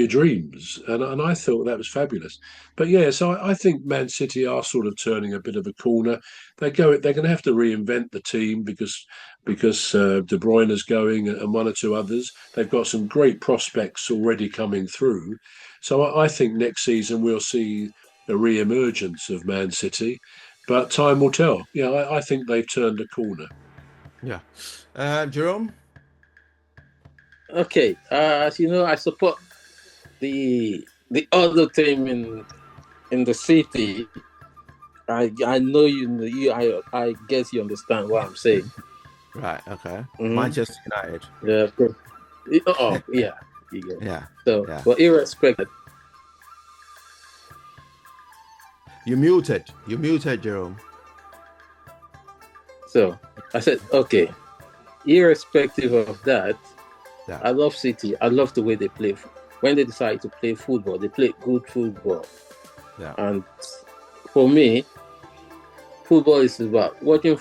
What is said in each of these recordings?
dreams, and I thought that was fabulous. But yeah, so I think Man City are sort of turning a bit of a corner. They're going to have to reinvent the team because De Bruyne's going and one or two others. They've got some great prospects already coming through. So I think next season we'll see a re-emergence of Man City, but time will tell. Yeah, I think they've turned a corner. Yeah. Jerome? Okay, as you know, I support the other team in the city. I know I guess you understand what I'm saying. Right, okay. Mhm. Manchester United. Yeah. Oh, yeah. You get it. Yeah. So, yeah. but irrespective, You muted, Jerome. so I said, okay, irrespective of that, Yeah. I love City. I love the way they play. When they decide to play football, they play good football. Yeah. And for me, football is about watching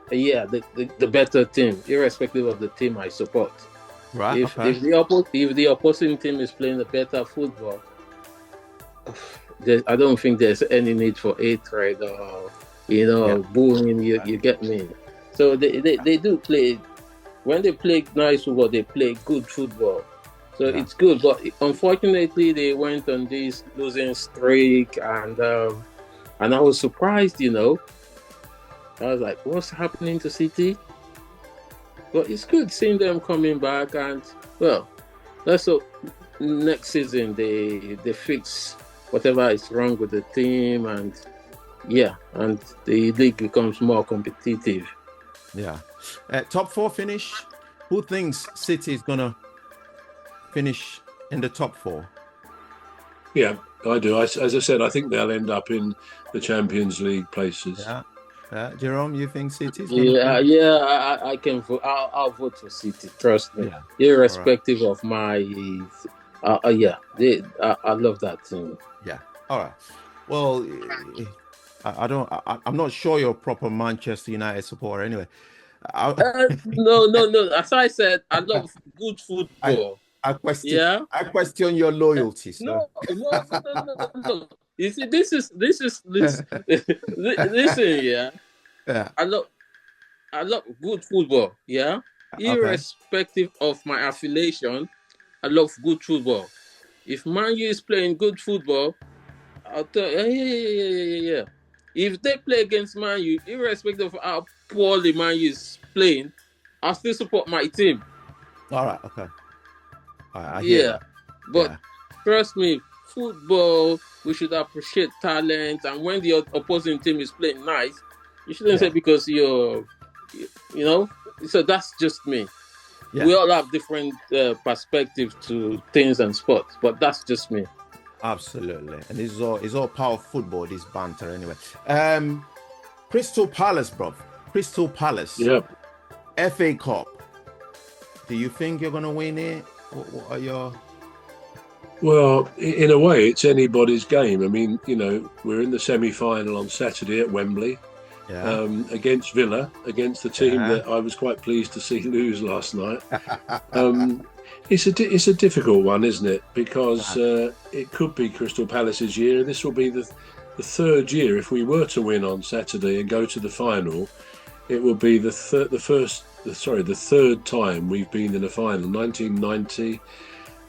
the better team, irrespective of the team I support. Right. If the opposing team is playing a better football, I don't think there's any need for hatred or bullying. You get me? So they do play. When they play nice football, they play good football. So it's good, but unfortunately they went on this losing streak, and I was surprised. I was like, what's happening to City? But it's good seeing them coming back, and well, let's hope next season they fix whatever is wrong with the team, and the league becomes more competitive. Yeah. Top four finish. Who thinks City is gonna finish in the top four? Yeah, I do. As I said, I think they'll end up in the Champions League places. Yeah. Jerome, you think City's gonna I can vote. I'll vote for City. Trust me. Yeah. Irrespective of my, I love that team. Yeah. All right. Well, I'm not sure you're a proper Manchester United supporter. Anyway. No. As I said, I love good football. I question your loyalty. So. No. You see, this. Listen, yeah. I love good football. Yeah. Irrespective of my affiliation, I love good football. If Man U is playing good football, I'll tell yeah. If they play against Man U, irrespective of how poorly Man U is playing, I'll still support my team. All right. Okay. I hear that. But trust me, football, we should appreciate talent, and when the opposing team is playing nice, you shouldn't say because so that's just me. Yeah. We all have different perspectives to things and sports, but that's just me. Absolutely. And it's all power football, this banter anyway. Crystal Palace, bro. Crystal Palace. Yep. FA Cup. Do you think you're going to win it? What are your... Well, in a way, it's anybody's game. I mean, we're in the semi-final on Saturday at Wembley against Villa, against the team that I was quite pleased to see lose last night. It's a difficult one, isn't it? Because it could be Crystal Palace's year. This will be the third year. If we were to win on Saturday and go to the final, it will be the third time we've been in a final. 1990,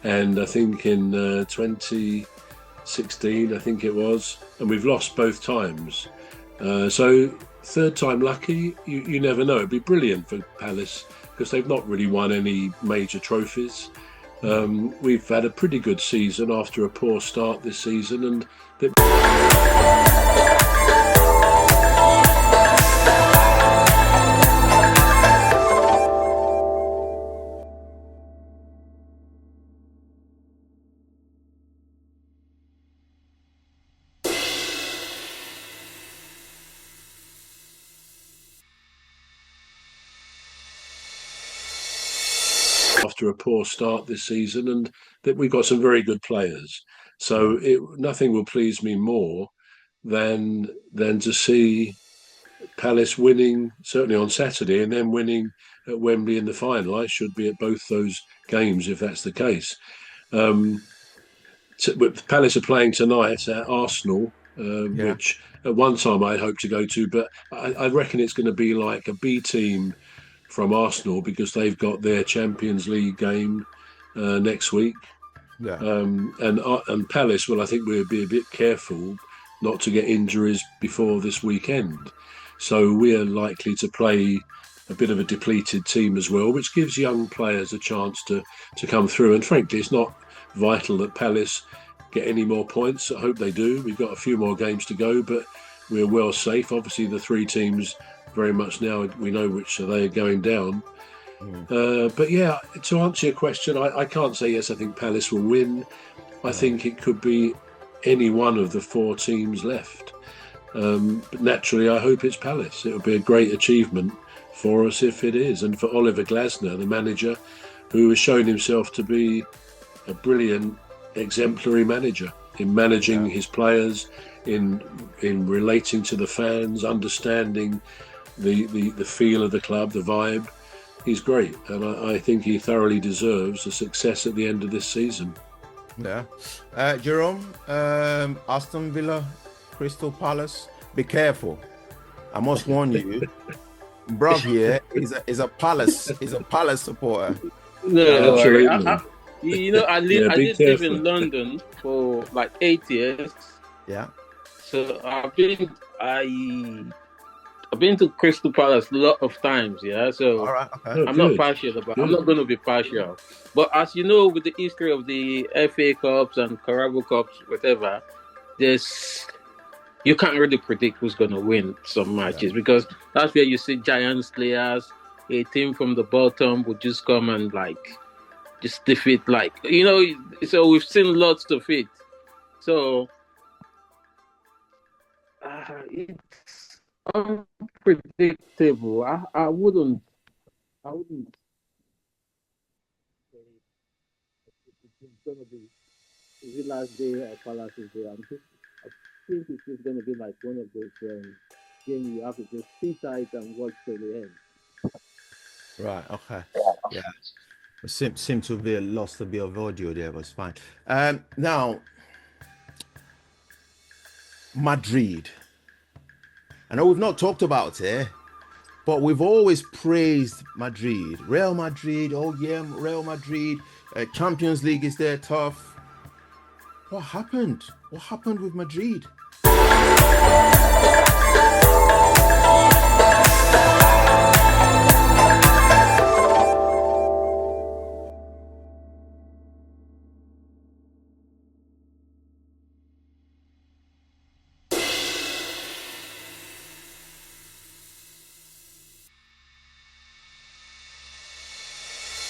and I think in 2016, I think it was, and we've lost both times. So third time lucky, you never know. It'd be brilliant for Palace because they've not really won any major trophies. We've had a pretty good season after a poor start this season, and after a poor start this season, and that we've got some very good players. So nothing will please me more than to see Palace winning, certainly on Saturday, and then winning at Wembley in the final. I should be at both those games if that's the case. Palace are playing tonight at Arsenal, which at one time I'd hoped to go to, but I reckon it's going to be like a B team from Arsenal because they've got their Champions League game next week. Yeah. And Palace, well, I think we'll be a bit careful not to get injuries before this weekend. So we are likely to play a bit of a depleted team as well, which gives young players a chance to come through. And frankly, it's not vital that Palace get any more points. I hope they do. We've got a few more games to go, but we're well safe. Obviously, the three teams very much now, we know which they are going down. But yeah, to answer your question, I can't say yes, I think Palace will win. I think it could be any one of the four teams left. But naturally, I hope it's Palace. It would be a great achievement for us if it is. And for Oliver Glasner, the manager, who has shown himself to be a brilliant, exemplary manager in managing his players, in relating to the fans, understanding the feel of the club, the vibe. He's great, and I think he thoroughly deserves a success at the end of this season. Yeah. Jerome, Aston Villa, Crystal Palace, be careful. I must warn you. Bruv here is a Palace supporter. No, absolutely. I live in London for like 8 years. Yeah. So I've been to Crystal Palace a lot of times. Yeah. So all right, okay. I'm not partial about. I'm not going to be partial. But as you know, with the history of the FA Cups and Carabao Cups, whatever, you can't really predict who's going to win some matches because that's where you see giant slayers. A team from the bottom would just come and just defeat, so we've seen lots of it. So it's unpredictable. I wouldn't say it's going to be Villa's day or Palace's day. I think it's just going to be like one of those games you have to just sit tight and watch till the end. Right, okay. Yeah. Seem to be lost a bit of audio there, but it's fine. Now, Madrid. I know we've not talked about it, but we've always praised Madrid. Real Madrid, Real Madrid. Champions League is there, tough. What happened? What happened with Madrid?